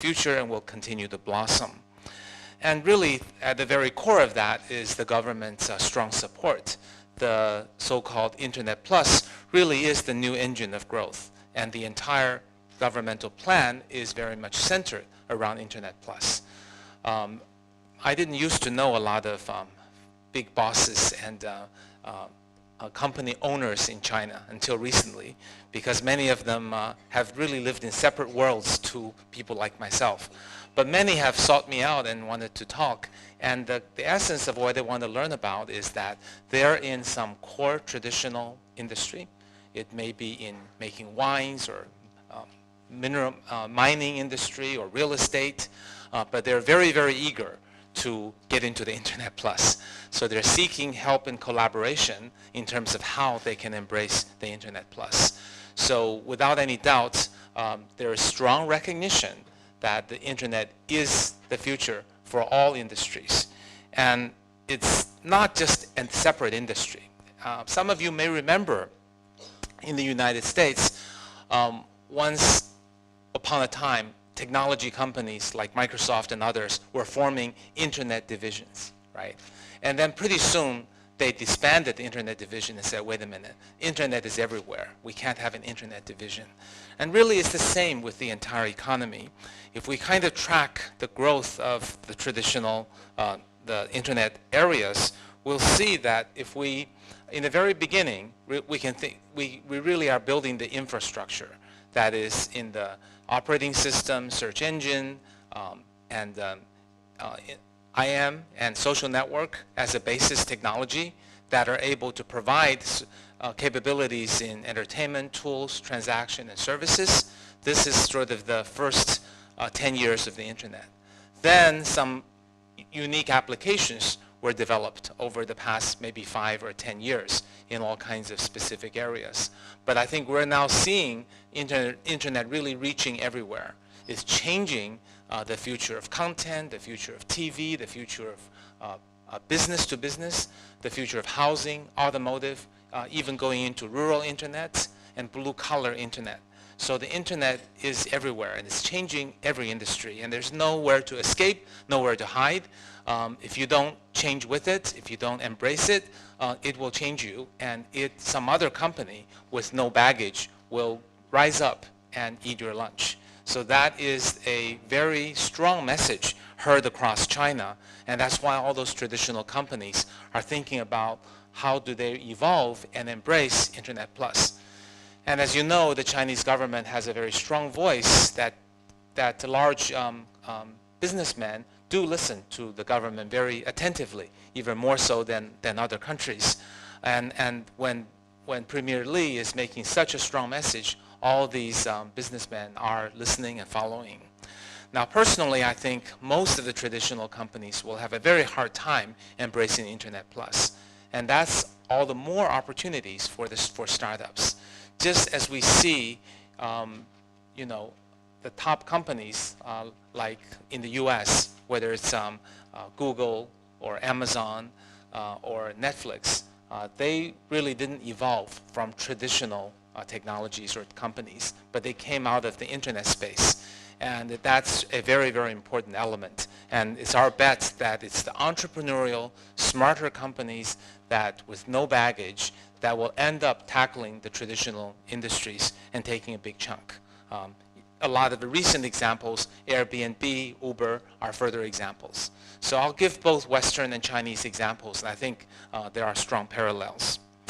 future and will continue to blossom. And really, at the very core of that is the government's strong support. The so-called Internet Plus really is the new engine of growth, and the entire governmental plan is very much centered around Internet Plus. I didn't used to know a lot of big bosses and company owners in China until recently, because many of them have really lived in separate worlds to people like myself. But many have sought me out and wanted to talk, and the essence of what they want to learn about is that they're in some core traditional industry. It may be in making wines or mineral mining industry or real estate, but they're very, very eager to get into the Internet Plus. So they're seeking help and collaboration in terms of how they can embrace the Internet Plus. So without any doubt, there is strong recognition that the Internet is the future for all industries. And it's not just a separate industry. Some of you may remember in the United States, once upon a time, technology companies like Microsoft and others were forming Internet divisions, right? And then pretty soon, they disbanded the Internet division and said, wait a minute, Internet is everywhere. We can't have an Internet division. And really, it's the same with the entire economy. If we kind of track the growth of the traditional, the Internet areas, we'll see that if we, in the very beginning, we can think, we really are building the infrastructure that is in the operating system, search engine, and IM and social network as a basis technology that are able to provide capabilities in entertainment, tools, transaction, and services. This is sort of the first 10 years of the Internet. Then some unique applications were developed over the past maybe 5 or 10 years in all kinds of specific areas. But I think we're now seeing Internet really reaching everywhere. It's changing the future of content, the future of TV, the future of business to business, the future of housing, automotive, even going into rural Internet and blue-collar Internet. So the Internet is everywhere, and it's changing every industry, and there's nowhere to escape, nowhere to hide. If you don't change with it, if you don't embrace it, it will change you, and some other company with no baggage will rise up and eat your lunch. So that is a very strong message heard across China, and that's why all those traditional companies are thinking about how do they evolve and embrace Internet Plus. And as you know, the Chinese government has a very strong voice that large businessmen do listen to the government very attentively, even more so than other countries. And when Premier Li is making such a strong message, all these businessmen are listening and following. Now, personally, I think most of the traditional companies will have a very hard time embracing Internet Plus. And that's all the more opportunities for startups. Just as we see, you know, the top companies like in the US, whether it's Google or Amazon or Netflix, they really didn't evolve from traditional technologies or companies, but they came out of the Internet space. And that's a very, very important element. And it's our bet that it's the entrepreneurial, smarter companies that, with no baggage, that will end up tackling the traditional industries and taking a big chunk. A lot of the recent examples, Airbnb, Uber, are further examples. So I'll give both Western and Chinese examples, and I think there are strong parallels.